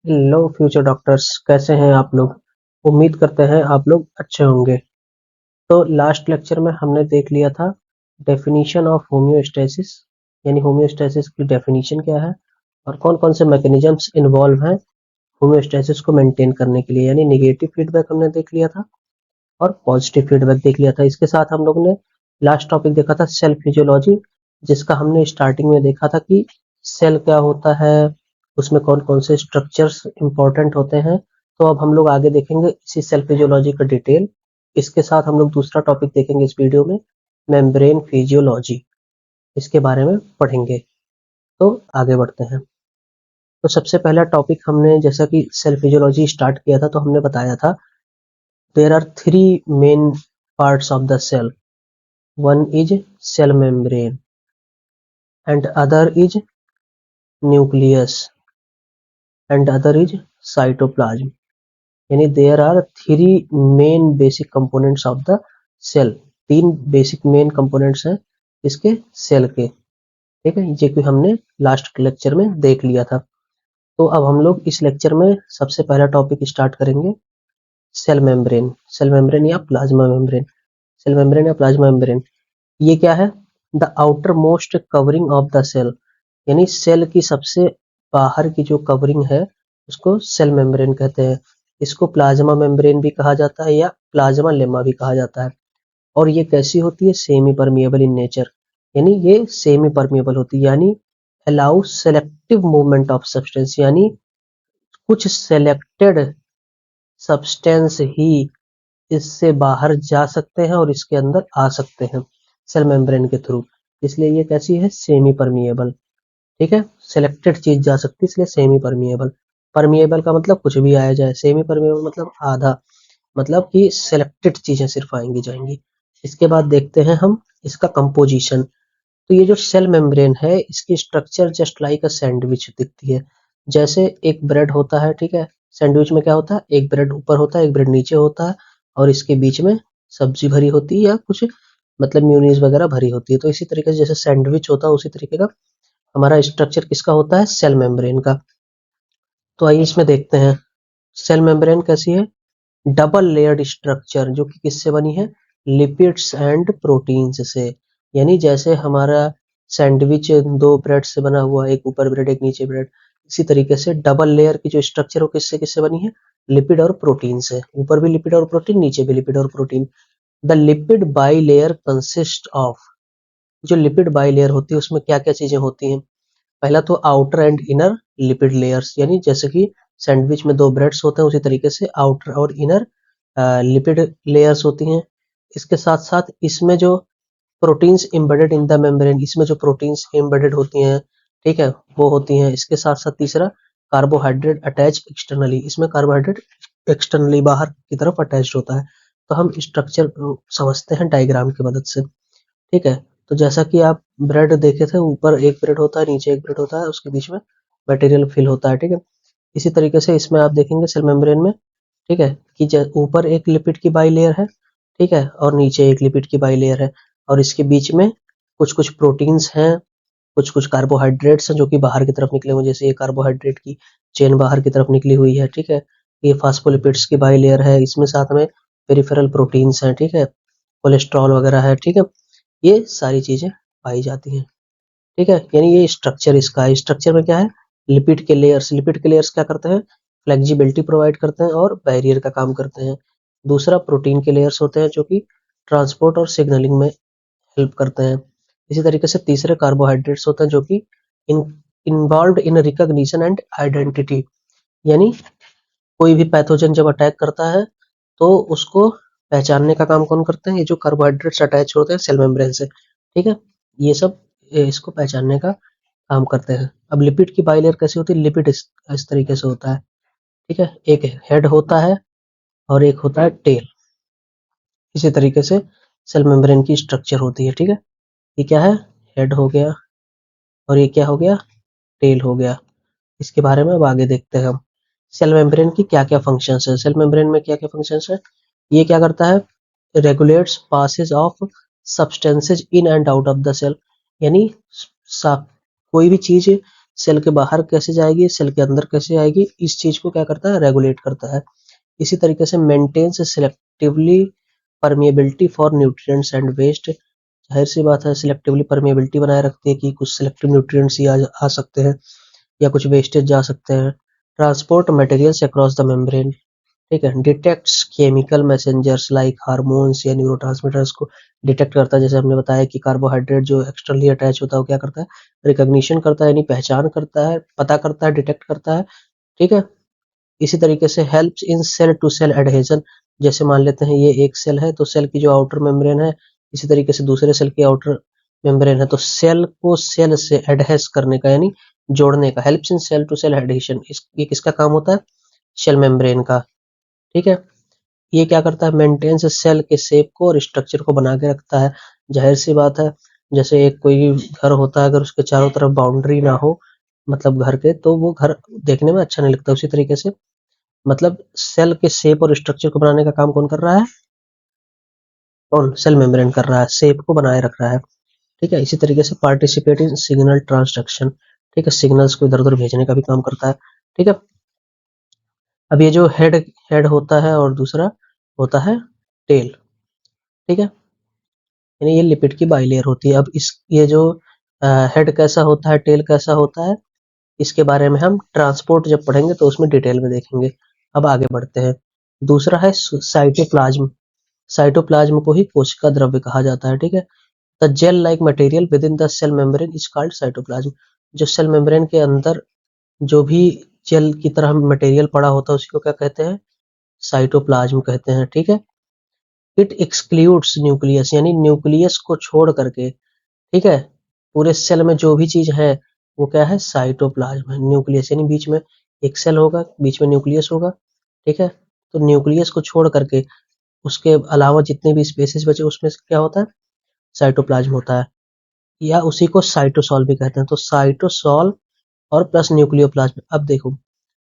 Hello future doctors, कैसे हैं आप लोग। उम्मीद करते हैं आप लोग अच्छे होंगे। तो लास्ट लेक्चर में हमने देख लिया था डेफिनेशन ऑफ होम्योस्टेसिस, यानी होम्योस्टेसिस की डेफिनेशन क्या है और कौन कौन से मैकेनिज्म्स इन्वॉल्व हैं होम्योस्टेसिस को मेंटेन करने के लिए। यानी निगेटिव फीडबैक हमने देख लिया था और पॉजिटिव फीडबैक देख लिया था। इसके साथ हम लोग ने लास्ट टॉपिक देखा था सेल फिजियोलॉजी, जिसका हमने स्टार्टिंग में देखा था कि सेल क्या होता है, उसमें कौन कौन से स्ट्रक्चर्स इंपॉर्टेंट होते हैं। तो अब हम लोग आगे देखेंगे इसी सेल फिजियोलॉजी का डिटेल। इसके साथ हम लोग दूसरा टॉपिक देखेंगे इस वीडियो में, मेम्ब्रेन फिजियोलॉजी, इसके बारे में पढ़ेंगे। तो आगे बढ़ते हैं। तो सबसे पहला टॉपिक हमने जैसा कि सेल फिजियोलॉजी स्टार्ट किया था तो हमने बताया था there are three main parts of the cell. One is cell membrane and other is nucleus and other is cytoplasm. यानी there are three main basic components of the cell. तीन basic main components हैं इसके cell के, ठीक है, ये कि हमने लास्ट लेक्चर में देख लिया था। तो अब हम लोग इस लेक्चर में सबसे पहला टॉपिक स्टार्ट करेंगे सेल मेम्ब्रेन। सेल मेम्ब्रेन या प्लाज्मा मेम्ब्रेन, सेल मेम्ब्रेन या प्लाज्मा मेम्ब्रेन, ये क्या है? The outermost covering of the cell, यानी सेल की सबसे बाहर की जो कवरिंग है उसको सेल मेम्ब्रेन कहते हैं। इसको प्लाज्मा मेम्ब्रेन भी कहा जाता है या प्लाज्मा लेमा भी कहा जाता है। और ये कैसी होती है? सेमी परमिएबल इन नेचर, यानी ये सेमी परमिएबल होती है, यानी allow selective movement of substance, यानी कुछ सेलेक्टेड सब्सटेंस ही इससे बाहर जा सकते हैं और इसके अंदर आ सकते हैं सेल मेम्ब्रेन के थ्रू। इसलिए ये कैसी है? सेमी परमिएबल, ठीक है। सिलेक्टेड चीज जा सकती है इसलिए सेमी परमिएबल। परमिएबल का मतलब कुछ भी आया जाए, सेमी परमिएबल मतलब आधा, मतलब कि सिलेक्टेड चीजें सिर्फ आएंगी जाएंगी। इसके बाद देखते हैं हम इसका कंपोजिशन। तो ये जो सेल मेम्ब्रेन है इसकी structure just like a sandwich दिखती है। जैसे एक ब्रेड होता है, ठीक है, सैंडविच में क्या होता है? एक ब्रेड ऊपर होता है, एक ब्रेड नीचे होता है और इसके बीच में सब्जी भरी होती है या कुछ मतलब म्यूनीज वगैरह भरी होती है। तो इसी तरीके से जैसे सैंडविच होता है उसी तरीके का हमारा स्ट्रक्चर किसका होता है? सेल मेम्ब्रेन का। तो आइए इसमें देखते हैं सेल मेम्ब्रेन कैसी है। डबल लेयर्ड स्ट्रक्चर, जो कि किससे बनी है? लिपिड्स एंड प्रोटीन्स से। यानी जैसे हमारा सैंडविच दो ब्रेड से बना हुआ, एक ऊपर ब्रेड एक नीचे ब्रेड, इसी तरीके से डबल लेयर की जो स्ट्रक्चर हो किससे किससे बनी है? लिपिड और प्रोटीन से। ऊपर भी लिपिड और प्रोटीन, नीचे भी लिपिड और protein. The lipid by layer consist of, जो लिपिड बाई लेयर होती है उसमें क्या क्या चीजें होती हैं? पहला तो outer and inner lipid layers, यानी जैसे कि सैंडविच में दो ब्रेड्स होते हैं उसी तरीके से आउटर और इनर लिपिड लेयर्स होती हैं। इसके साथ साथ इसमें जो proteins embedded in the membrane, इसमें जो प्रोटीन्स एम्बेडेड होती हैं, ठीक है, वो होती हैं। इसके साथ साथ तीसरा कार्बोहाइड्रेट अटैच एक्सटर्नली, इसमें कार्बोहाइड्रेट एक्सटर्नली बाहर की तरफ अटैच होता है। तो हम स्ट्रक्चर समझते हैं डायग्राम की मदद से, ठीक है। तो जैसा कि आप ब्रेड देखे थे, ऊपर एक ब्रेड होता है नीचे एक ब्रेड होता है, उसके बीच में मटेरियल फिल होता है, ठीक है। इसी तरीके से इसमें आप देखेंगे सेल मेम्ब्रेन में, ठीक है, कि ऊपर एक लिपिड की बाई लेयर है, ठीक है, और नीचे एक लिपिड की बाई लेयर है और इसके बीच में कुछ कुछ प्रोटीन्स हैं, कुछ कुछ कार्बोहाइड्रेट्स हैं जो कि बाहर की तरफ निकले हुए, जैसे ये कार्बोहाइड्रेट की चेन बाहर की तरफ निकली हुई है, ठीक है। ये फास्फोलिपिड्स की बाई लेयर है, इसमें साथ में पेरिफेरल प्रोटीन्स हैं, ठीक है, कोलेस्ट्रॉल वगैरह है, ठीक है। ये सारी चीजें पाई जाती हैं, ठीक है। यानी ये स्ट्रक्चर इसका है। स्ट्रक्चर में क्या है? लिपिड के लेयर्स। लिपिड के लेयर्स क्या करते हैं? फ्लेक्सिबिलिटी प्रोवाइड करते हैं और बैरियर का काम करते हैं। दूसरा प्रोटीन के लेयर्स होते हैं जो कि ट्रांसपोर्ट और सिग्नलिंग में हेल्प करते हैं। इसी तरीके से तीसरे कार्बोहाइड्रेट्स होते हैं जो कि involve in recognition and identity, यानी कोई भी पैथोजन जब अटैक करता है तो उसको पहचानने का काम कौन करते हैं? ये जो कार्बोहाइड्रेट्स अटैच होते हैं सेल मेम्ब्रेन से, ठीक है, ये सब इसको पहचानने का काम करते हैं। अब लिपिड की बाइलेयर कैसी होती है? लिपिड इस तरीके से होता है, ठीक है, एक हेड होता है और एक होता है टेल। इसी तरीके से सेल मेम्ब्रेन की स्ट्रक्चर होती है, ठीक है। ये क्या है? हेड हो गया और ये क्या हो गया? टेल हो गया। इसके बारे में अब आगे देखते हैं हम सेल मेम्ब्रेन की क्या क्या फंक्शंस है। सेल मेम्ब्रेन में क्या क्या फंक्शंस है? ये क्या करता है? Regulates passage of substances in and out of the cell, यानी कोई भी चीज सेल के बाहर कैसे जाएगी, सेल के अंदर कैसे आएगी, इस चीज को क्या करता है, रेगुलेट करता है। इसी तरीके से maintains selectively permeability for nutrients and waste. जाहिर सी बात है, सिलेक्टिवली परमिएबिलिटी बनाए रखती है कि कुछ सिलेक्टिव न्यूट्रिएंट्स ही आ सकते हैं या कुछ वेस्टेज जा सकते हैं। Transport materials across the membrane, ठीक है। Detects chemical messengers like hormones या न्यूरोट्रांसमीटर्स को डिटेक्ट करता है। जैसे हमने बताया कि कार्बोहाइड्रेट जो एक्सटर्नली अटैच होता है वो क्या करता है, रिकॉग्निशन करता है, यानी पहचान करता है, पता करता है, डिटेक्ट करता है, ठीक है। इसी तरीके से helps in cell to cell adhesion. जैसे मान लेते हैं ये एक सेल है, तो सेल की जो आउटर मेम्ब्रेन है, इसी तरीके से दूसरे सेल की आउटर मेम्ब्रेन है, तो सेल को सेल से एडहेस करने का, यानी जोड़ने का, helps in cell to cell adhesion, ये किसका काम होता है, सेल मेम्ब्रेन का, ठीक है। ये क्या करता है, मेंटेन्स सेल के शेप को और स्ट्रक्चर को बना के रखता है। जाहिर सी बात है, जैसे एक कोई घर होता है, अगर उसके चारों तरफ बाउंड्री ना हो, मतलब घर के, तो वो घर देखने में अच्छा नहीं लगता। उसी तरीके से मतलब सेल के शेप और स्ट्रक्चर को बनाने का काम कौन कर रहा है, कौन, सेल मेम्ब्रेन कर रहा है, शेप को बनाए रख रहा है, ठीक है। इसी तरीके से पार्टिसिपेट इन सिग्नल ट्रांसडक्शन, ठीक है, सिग्नल्स को इधर उधर भेजने का भी काम करता है, ठीक है। अब ये जो हेड हेड होता है और दूसरा होता है टेल, ठीक है, यानी ये लिपिड की बाइलेयर होती है। अब इस ये जो हेड कैसा होता है, टेल कैसा होता है, इसके बारे में हम ट्रांसपोर्ट जब पढ़ेंगे तो उसमें डिटेल में देखेंगे। अब आगे बढ़ते हैं। दूसरा है साइटोप्लाज्म। साइटोप्लाज्म को ही कोशिका द्रव्य कहा जाता है, ठीक है। The gel like material within the cell membrane is called cytoplasm. जो सेल मेम्ब्रेन के अंदर जो भी जेल की तरह मटेरियल पड़ा होता है उसी को क्या कहते हैं, साइटोप्लाज्म कहते हैं, ठीक है। इट एक्सक्लूड्स न्यूक्लियस, यानी न्यूक्लियस को छोड़ करके, ठीक है, पूरे सेल में जो भी चीज है वो क्या है, साइटोप्लाज्म है। न्यूक्लियस यानी बीच में एक सेल होगा, बीच में न्यूक्लियस होगा, ठीक है। तो न्यूक्लियस को छोड़ करके उसके अलावा जितने भी स्पेसेस बचे उसमें से क्या होता है, साइटोप्लाज्म होता है, या उसी को साइटोसॉल भी कहते हैं। तो साइटोसॉल और प्लस न्यूक्लियोप्लाज्म। अब देखो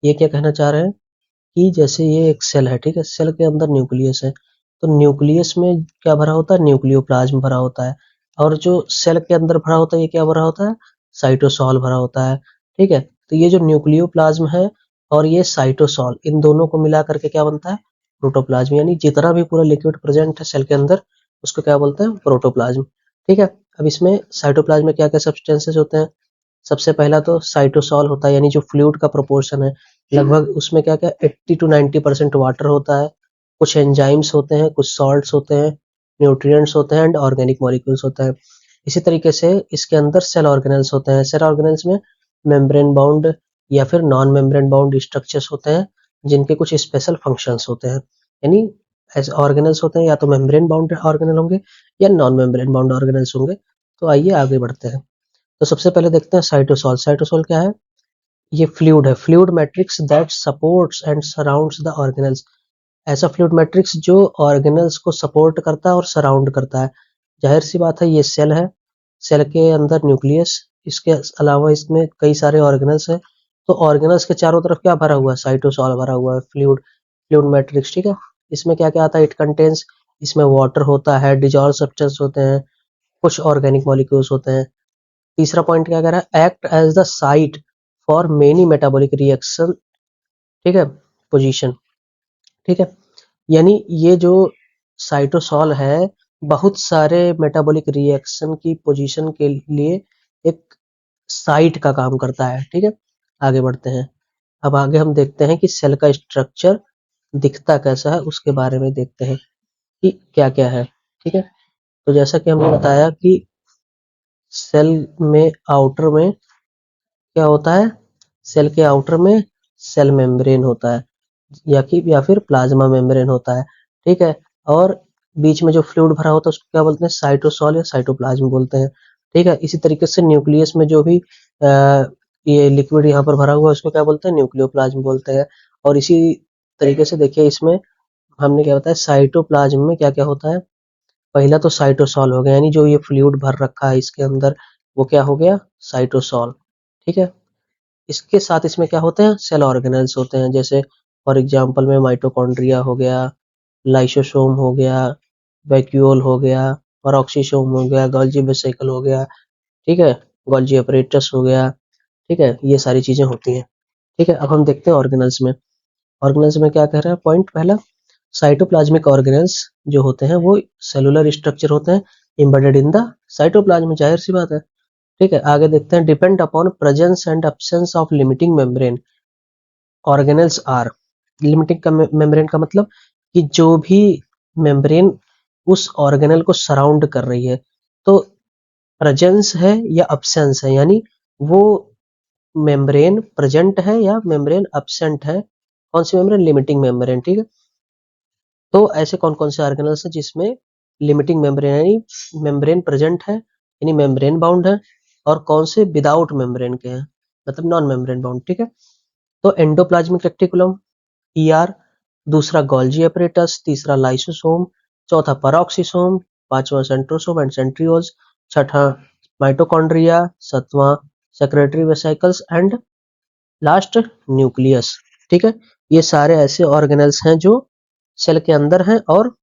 ये क्या कहना चाह रहे हैं कि जैसे ये एक सेल है, ठीक है, सेल के अंदर न्यूक्लियस है, तो न्यूक्लियस में क्या भरा होता है, न्यूक्लियोप्लाज्म भरा होता है, और जो सेल के अंदर भरा होता है ये क्या भरा होता है, साइटोसॉल भरा होता है, ठीक है। तो ये जो न्यूक्लियोप्लाज्म है और ये साइटोसॉल, इन दोनों को मिला करके क्या बनता है, प्रोटोप्लाज्म, यानी जितना भी पूरा लिक्विड प्रेजेंट है सेल के अंदर उसको क्या बोलते हैं, प्रोटोप्लाज्म, ठीक है। अब इसमें साइटोप्लाज्म में क्या क्या सब्सटेंसेस होते हैं, सबसे पहला तो साइटोसॉल होता है, यानी जो फ्लूइड का प्रोपोर्शन है लगभग उसमें क्या क्या 80 टू 90% वाटर होता है। कुछ एंजाइम्स होते हैं, कुछ सॉल्ट्स होते हैं, न्यूट्रिएंट्स होते हैं एंड ऑर्गेनिक मॉलिक्यूल्स होते हैं। इसी तरीके से इसके अंदर सेल ऑर्गेनेल्स होते हैं। सेल ऑर्गेनेल्स में मेम्ब्रेन बाउंड या फिर नॉन मेम्ब्रेन बाउंड स्ट्रक्चर्स होते हैं जिनके कुछ स्पेशल फंक्शंस होते हैं। यानी ऐसे ऑर्गेनल्स होते हैं, या तो मेम्ब्रेन बाउंड ऑर्गेनल होंगे या नॉन मेम्ब्रेन बाउंड ऑर्गेनल्स होंगे। तो आइए आगे बढ़ते हैं। तो सबसे पहले देखते हैं साइटोसॉल। साइटोसॉल क्या है, ये फ्लूइड है, fluid matrix that supports and surrounds the organelles. ऐसा फ्लूइड मैट्रिक्स जो ऑर्गेनल्स को सपोर्ट करता है और सराउंड करता है। जाहिर सी बात है ये सेल है, सेल के अंदर न्यूक्लियस, इसके अलावा इसमें कई सारे ऑर्गेनल्स हैं, तो ऑर्गेनल्स के चारों तरफ क्या भरा हुआ है, साइटोसॉल भरा हुआ है, फ्लूइड फ्लूइड मैट्रिक्स, ठीक है। इसमें क्या क्या आता है, इट कंटेन्स, इसमें वाटर होता है, डिजॉल्व सब्सटेंस होते हैं, कुछ ऑर्गेनिक मॉलिक्यूल्स होते हैं। तीसरा पॉइंट क्या कह रहा है, act as the site for many metabolic reaction, ठीक है, पोजीशन, ठीक है। यानी ये जो साइटोसॉल है बहुत सारे मेटाबॉलिक रिएक्शन की पोजीशन के लिए एक साइट का काम करता है, ठीक है। आगे बढ़ते हैं। अब आगे हम देखते हैं कि सेल का स्ट्रक्चर दिखता कैसा है, उसके बारे में देखते हैं कि क्या क्या है, ठीक है। तो जैसा कि हमने बताया कि सेल में आउटर में क्या होता है, सेल के आउटर में सेल मेम्ब्रेन होता है, या फिर प्लाज्मा मेम्ब्रेन होता है, ठीक है। और बीच में जो फ्लूइड भरा होता है उसको क्या बोलते हैं, साइटोसॉल या साइटोप्लाज्म बोलते हैं, ठीक है। इसी तरीके से न्यूक्लियस में जो भी ये लिक्विड यहाँ पर भरा हुआ है उसको क्या बोलते हैं, न्यूक्लियोप्लाज्म बोलते हैं। और इसी तरीके से देखिए इसमें हमने क्या बताया, साइटोप्लाज्म में क्या क्या होता है, पहला तो साइटोसॉल हो गया, यानी जो ये फ्लूइड भर रखा है इसके अंदर वो क्या हो गया, साइटोसॉल, ठीक है। इसके साथ इसमें क्या होते हैं, सेल ऑर्गेनेल्स होते हैं, जैसे फॉर एग्जांपल में माइटोकॉन्ड्रिया हो गया, लाइसोसोम हो गया, वैक्यूल हो गया, पेरोक्सीसोम हो गया, गोल्गी वेसिकल हो गया, ठीक है, गोल्गी अपरेटस हो गया, ठीक है, ये सारी चीजें होती हैं। ठीक है, अब हम देखते हैं ऑर्गेनल्स में। ऑर्गेनल्स में क्या कह रहा है, पॉइंट पहला, साइटोप्लाज्मिक ऑर्गेनल्स जो होते हैं वो सेलुलर स्ट्रक्चर होते हैं एम्बेडेड इन द साइटोप्लाज्म, जाहिर सी बात है। ठीक है, आगे देखते हैं, depend upon presence and absence of limiting membrane organelles are. Limiting का मेम्ब्रेन का मतलब कि जो भी मेम्ब्रेन उस ऑर्गेनल को सराउंड कर रही है, तो प्रेजेंस है या अब्सेंस है, यानी वो मेम्ब्रेन प्रेजेंट है या मेम्ब्रेन अब्सेंट है। कौन सी मेम्ब्रेन, लिमिटिंग मेम्ब्रेन। ठीक है, तो ऐसे कौन कौन से ऑर्गेनल्स हैं जिसमें लिमिटिंग मेम्ब्रेन यानी मेम्ब्रेन प्रेजेंट है यानी मेम्ब्रेन बाउंड है, और कौन से विदाउट मेम्ब्रेन के हैं, मतलब नॉन मेम्ब्रेन बाउंड। ठीक है, तो एंडोप्लाज्मिक रेक्टिकुलम ईआर, दूसरा गोल्जी एपरेटस, तीसरा लाइसोसोम, चौथा पेरोक्सिसोम, पांचवा सेंट्रोसोम एंड सेंट्रियोल्स, छठा माइटोकॉन्ड्रिया, सातवां secretary vesicles and last nucleus. ठीक है, ये सारे ऐसे ऑर्गेनल्स हैं जो सेल के अंदर हैं, और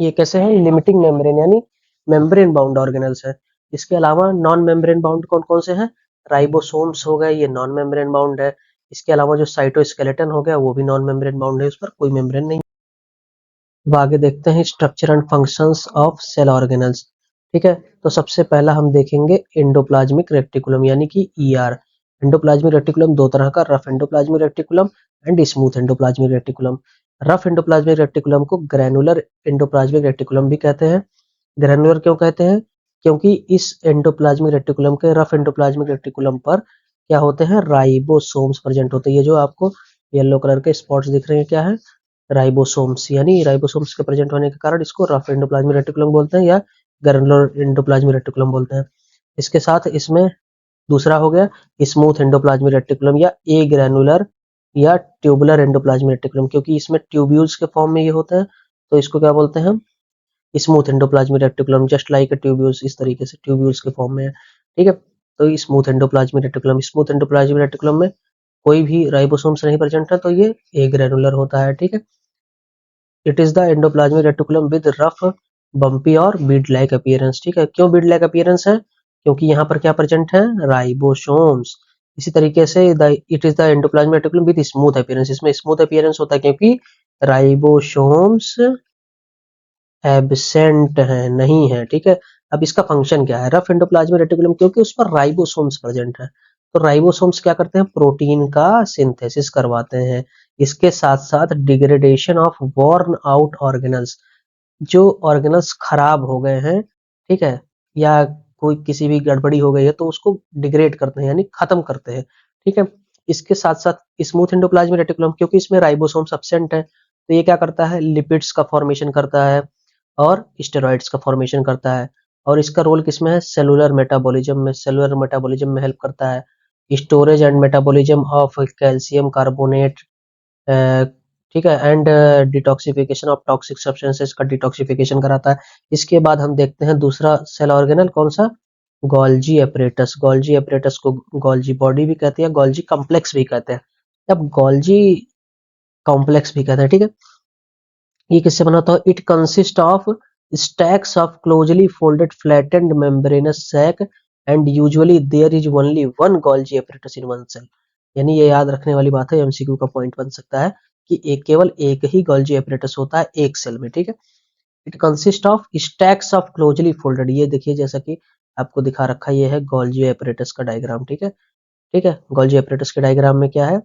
ये कैसे हैं, लिमिटिंग मेम्ब्रेन यानी मेम्ब्रेन बाउंड ऑर्गेनल्स है। इसके अलावा नॉन मेम्ब्रेन बाउंड कौन कौन से हैं, राइबोसोम्स हो गए, ये नॉन मेम्ब्रेन बाउंड है। इसके अलावा जो साइटोस्केलेटन हो गया वो भी नॉन मेम्ब्रेन बाउंड है, उस पर कोई मेम्ब्रेन नहीं। अब आगे देखते हैं structure and functions of cell organelles. ठीक है, तो सबसे पहला हम देखेंगे एंडोप्लाज्मिक रेक्टिकुलम यानी कि ईआर। एंडोप्लाज्मिक रेक्टिकुलम दो तरह का, rough endoplasmic reticulum and smooth endoplasmic reticulum. Rough endoplasmic reticulum को ग्रैनुलर एंडोप्लाज्मिक रेक्टिकुलम भी कहते हैं। ग्रैनुलर क्यों कहते हैं, क्योंकि इस एंडोप्लाज्मिक रेक्टिकुलम के, रफ एंडोप्लाज्मिक रेक्टिकुलम पर क्या होते हैं, राइबोसोम्स प्रेजेंट होते हैं। ये जो आपको येलो कलर के स्पॉट्स दिख रहे हैं क्या है, राइबोसोम्स, यानी राइबोसोम्स के प्रेजेंट होने के कारण इसको रफ एंडोप्लाज्मिक रेटिकुलम बोलते हैं या ग्रैनुलर एंडोप्लाज्मिक रेटिकुलम बोलते हैं। इसके साथ इसमें दूसरा हो गया स्मूथ एंडोप्लाज्मिक रेटिकुलम या ए ग्रैनुलर या ट्यूबुलर एंडोप्लाज्मिक रेटिकुलम, क्योंकि इसमें ट्यूब्यूल्स के फॉर्म में ये होता है, तो इसको क्या बोलते हैं हम, smooth endoplasmic reticulum, just like tubules, इस तरीके से ट्यूब्यूल्स के फॉर्म में है। ठीक है, तो smooth endoplasmic reticulum, smooth endoplasmic reticulum में कोई भी राइबोसोम्स नहीं प्रेजेंट है, तो ये ए ग्रैनुलर होता है। ठीक है, it is the endoplasmic reticulum with rough bumpy और बीड लाइक अपीयरेंस। ठीक है, क्यों बीड लाइक अपीयरेंस है, क्योंकि यहाँ पर क्या प्रेजेंट है, राइबोसोम्स। इसी तरीके से it is the endoplasmic reticulum with smooth appearance, इसमें स्मूथ अपीयरेंस होता है क्योंकि राइबोसोम्स एब्सेंट है, नहीं है। ठीक है, अब इसका फंक्शन क्या है, रफ एंडोप्लाज्मिक रेटिकुलम क्योंकि उस पर राइबोसोम्स प्रेजेंट है, तो राइबोसोम्स क्या करते हैं, प्रोटीन का सिंथेसिस करवाते हैं। इसके साथ साथ degradation of worn out organelles, जो ऑर्गेनल्स खराब हो गए हैं, ठीक है, या कोई किसी भी गड़बड़ी हो गई है, तो उसको डिग्रेड करते हैं यानी खत्म करते हैं। ठीक है, इसके साथ साथ स्मूथ एंडोप्लाज्मिक रेटिकुलम क्योंकि इसमें राइबोसोम्स एब्सेंट है, तो ये क्या करता है, लिपिड्स का फॉर्मेशन करता है और स्टेरॉइड्स का फॉर्मेशन करता है। और इसका रोल किसमें है, सेलुलर मेटाबॉलिज्म में, सेलुलर मेटाबॉलिज्म में हेल्प करता है। Storage and metabolism of calcium carbonate, ठीक है, and detoxification of toxic substances का डिटॉक्सिफिकेशन कराता है। इसके बाद हम देखते हैं दूसरा सेल ऑर्गेनल कौन सा, गोल्जी एपरेटस। गोल्जी एपरेटस को गोल्जी बॉडी भी कहते हैं, गोल्जी कॉम्प्लेक्स भी कहते हैं। अब गोल्जी कॉम्प्लेक्स भी कहते हैं। ठीक है, ये किससे बना था, it consist of stacks of closely folded flattened membranous sac and usually there is only one Golgi apparatus in one cell. यानी ये याद रखने वाली बात है, एमसीक्यू का पॉइंट बन सकता है कि एक केवल एक ही गोल्जी एपरेटस होता है एक सेल में। ठीक है, it consist of stacks of closely folded, ये देखिए जैसा कि आपको दिखा रखा, ये है गोल्जी एपरेटस का डायग्राम। ठीक है, ठीक है, गोल्जी एपरेटस के डायग्राम में क्या है,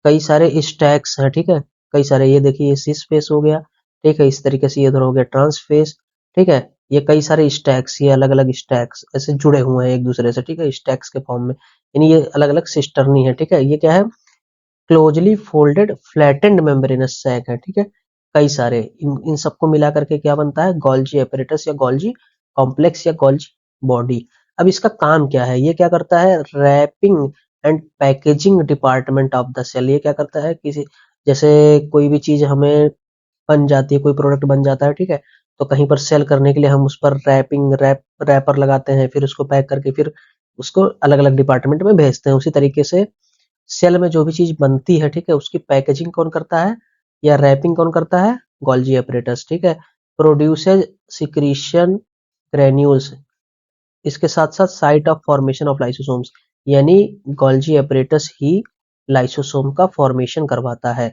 कई सारे स्टैक्स हैं। ठीक है, कई सारे, ये देखिए ये सिस फेस हो गया, ठीक है, इस तरीके से ये इधर हो गया ट्रांस फेस। ठीक है, ये कई सारे स्टैक्स, ये अलग अलग स्टैक्स ऐसे जुड़े हुए हैं एक दूसरे से। ठीक है, स्टैक्स के फॉर्म में, यानी ये अलग अलग सिस्टर्नी है। ठीक है, ये क्या है, closely folded flattened membranous sac है। ठीक है, कई सारे, इन सबको मिला करके क्या बनता है, गोल्जी एपरेटस या गोल्जी कॉम्प्लेक्स या गोल्जी बॉडी। अब इसका काम क्या है, ये क्या करता है, wrapping and packaging department of the cell. ये क्या करता है, किसी जैसे कोई भी चीज हमें बन जाती है, कोई प्रोडक्ट बन जाता है, ठीक है, तो कहीं पर सेल करने के लिए हम उस पर रैपर लगाते हैं, फिर उसको पैक करके फिर उसको अलग अलग डिपार्टमेंट में भेजते हैं। उसी तरीके से सेल में जो भी चीज बनती है, ठीक है, उसकी पैकेजिंग कौन करता है या रैपिंग कौन करता है, गोल्जी एपरेटस। ठीक है, प्रोड्यूसेज सिक्रीशन ग्रेन्यूल्स, इसके साथ साथ site of formation of lysosomes, यानी गोल्जी एपरेटस ही लाइसोसोम का फॉर्मेशन करवाता है।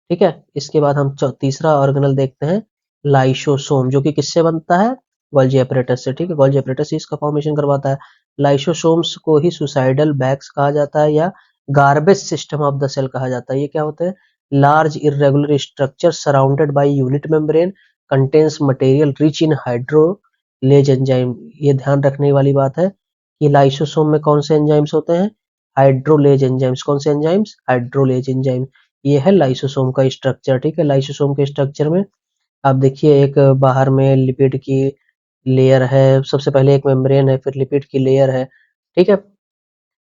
ठीक है, इसके बाद हम तीसरा ऑर्गेनल देखते हैं, लाइसोसोम, जो कि किससे बनता है, गोल्जी एपरेटस से। ठीक है, गोल्जी एपरेटस ही इसका फॉर्मेशन करवाता है। लाइसोसोम्स को ही सुसाइडल बैग्स कहा जाता है या garbage system of the cell कहा जाता है। ये क्या होते हैं, large irregular structure surrounded by unit membrane contains material rich in hydrolase enzyme. ये ध्यान रखने वाली बात है कि लाइसोसोम में कौन से एंजाइम्स होते हैं, हाइड्रोलेज एंजाइम्स। कौन से एंजाइम्स, हाइड्रोलेज एंजाइम। ये है लाइसोसोम का स्ट्रक्चर। ठीक है, लाइसोसोम के स्ट्रक्चर में आप देखिए, एक बाहर में लिपिड की लेयर है, सबसे पहले एक मेम्ब्रेन है, फिर लिपिड की लेयर है। ठीक है,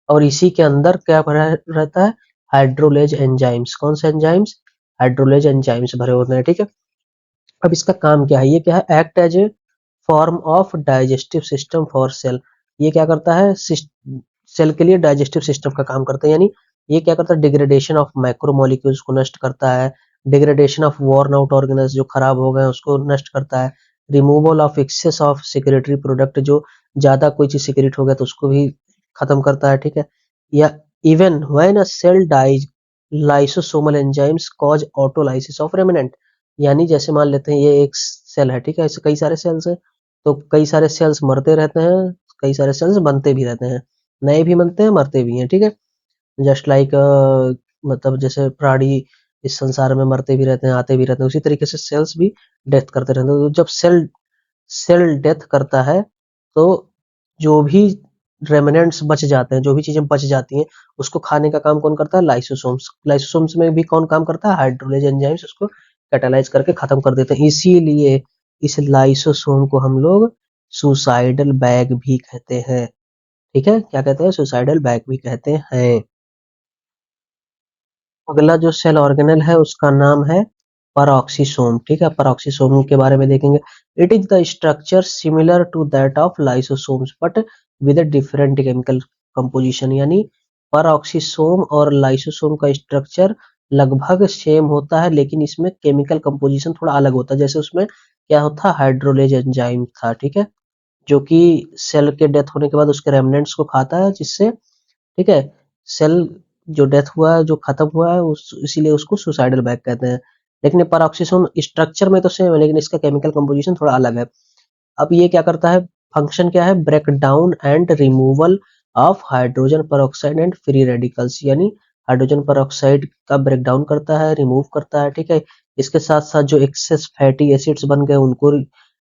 और इसी के अंदर क्या भरा रहता है, हाइड्रोलेज एंजाइम्स। कौन से एंजाइम्स, हाइड्रोलेज एंजाइम्स भरे होते हैं। ठीक है, अब इसका काम क्या है, ये क्या है, act as a form of digestive system for cell. ये क्या करता है, सेल के लिए डाइजेस्टिव सिस्टम का काम करता है। यानी ये क्या करता है, डिग्रेडेशन ऑफ मैक्रोमोलिक्यूल्स को नष्ट करता है, degradation of worn out organelles जो खराब हो गए उसको नष्ट करता है, removal of excess of secretory product, जो ज्यादा कोई चीज सिक्रेट हो गया तो उसको भी खत्म करता है। ठीक है, या even when a cell dies lysosomal enzymes cause autolysis of remnant. यानी जैसे मान लेते हैं ये एक सेल है, ठीक है, ऐसे कई सारे सेल्स हैं, तो कई सारे सेल्स मरते रहते हैं, कई सारे सेल्स बनते भी रहते हैं, नए भी बनते हैं, मरते भी हैं। ठीक है, जस्ट लाइक मतलब जैसे प्राणी इस संसार में मरते भी रहते हैं, आते भी रहते हैं, उसी तरीके से सेल्स भी डेथ करते रहते हैं। तो जब सेल सेल डेथ करता है तो जो भी रेमिनेंट्स बच जाते हैं, जो भी चीजें बच जाती हैं, उसको खाने का काम कौन करता है, लाइसोसोम्स। लाइसोसोम्स में भी कौन काम करता है, हाइड्रोलेज एंजाइम्स उसको कैटालाइज करके खत्म कर देते हैं। इसीलिए इस लाइसोसोम को हम लोग सुसाइडल बैग भी कहते हैं। ठीक है, क्या कहते हैं, सुसाइडल बैग भी कहते हैं। अगला जो सेल ऑर्गेनल है उसका नाम है पैरोक्सिसोम। ठीक है, पैरोक्सिसोम के बारे में देखेंगे। It is the structure similar to that of lysosomes but with a different chemical composition. यानी पैरोक्सिसोम और लाइसोसोम का स्ट्रक्चर लगभग सेम होता है, लेकिन इसमें केमिकल कंपोजिशन थोड़ा अलग होता है। जैसे उसमें क्या होता है, हाइड्रोलेज एंजाइम था। ठीक है, जो कि सेल के डेथ होने के बाद उसके रेमनेंट्स को खाता है, जिससे, ठीक है, सेल जो डेथ हुआ है, जो खत्म हुआ है, उस इसीलिए उसको सुसाइडल बैग कहते हैं। लेकिन पैरोक्सिसोम स्ट्रक्चर में तो सेम है, लेकिन इसका केमिकल कंपोजिशन थोड़ा अलग है। अब ये क्या करता है, फंक्शन क्या है, break down and removal of hydrogen peroxide and free radicals. यानी हाइड्रोजन पेरोक्साइड का ब्रेक डाउन करता है, रिमूव करता है। ठीक है, इसके साथ साथ जो एक्सेस फैटी एसिड्स बन गए उनको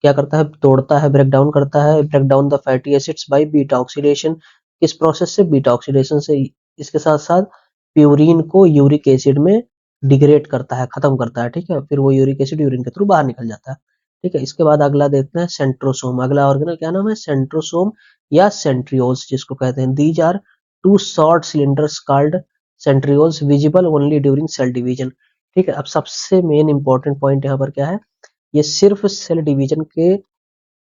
क्या करता है, तोड़ता है, ब्रेक डाउन करता है, break down the fatty acids by beta oxidation. किस प्रोसेस से, बीटा ऑक्सीडेशन से। इसके साथ साथ प्यूरिन को यूरिक एसिड में डिग्रेड करता है, खत्म करता है। ठीक है, फिर वो यूरिक एसिड यूरिन के थ्रू बाहर निकल जाता है। ठीक है, इसके बाद अगला देखते हैं सेंट्रोसोम। अगला ऑर्गेनल क्या नाम है, सेंट्रोसोम या सेंट्रियोल्स जिसको कहते हैं। These are two short cylinders called centrioles visible only during cell division. ठीक है, अब सबसे मेन इंपॉर्टेंट पॉइंट यहाँ पर क्या है, ये सिर्फ सेल डिवीजन के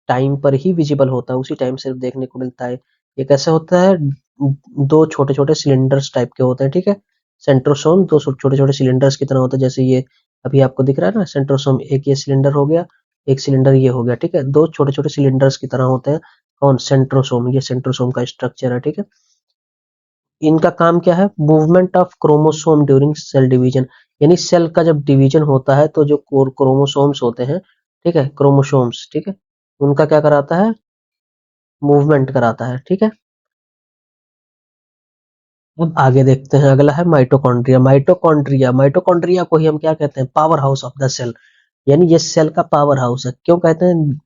टाइम पर ही विजिबल होता है, उसी टाइम सिर्फ देखने को मिलता है। ये कैसे होता है, दो छोटे छोटे सिलेंडर्स टाइप के होते हैं। ठीक है, सेंट्रोसोम दो छोटे छोटे सिलेंडर्स की तरह होता है, जैसे ये अभी आपको दिख रहा है ना सेंट्रोसोम, एक ये सिलेंडर हो गया, एक सिलेंडर ये हो गया। ठीक है, दो छोटे छोटे सिलेंडर्स की तरह होते हैं। कौन, सेंट्रोसोम, ये सेंट्रोसोम का स्ट्रक्चर है। ठीक है, इनका काम क्या है, movement of chromosome during cell division. यानी सेल का जब डिवीजन होता है तो जो क्रोमोसोम्स होते हैं, ठीक है, क्रोमोसोम्स, ठीक है, उनका क्या कराता है, मूवमेंट कराता है। ठीक है, अब आगे देखते हैं, अगला है माइटोकॉन्ड्रिया। माइटोकॉन्ड्रिया, माइटोकॉन्ड्रिया को ही हम क्या कहते हैं, powerhouse of the cell. यानी ये सेल का पावर हाउस है। क्यों कहते हैं,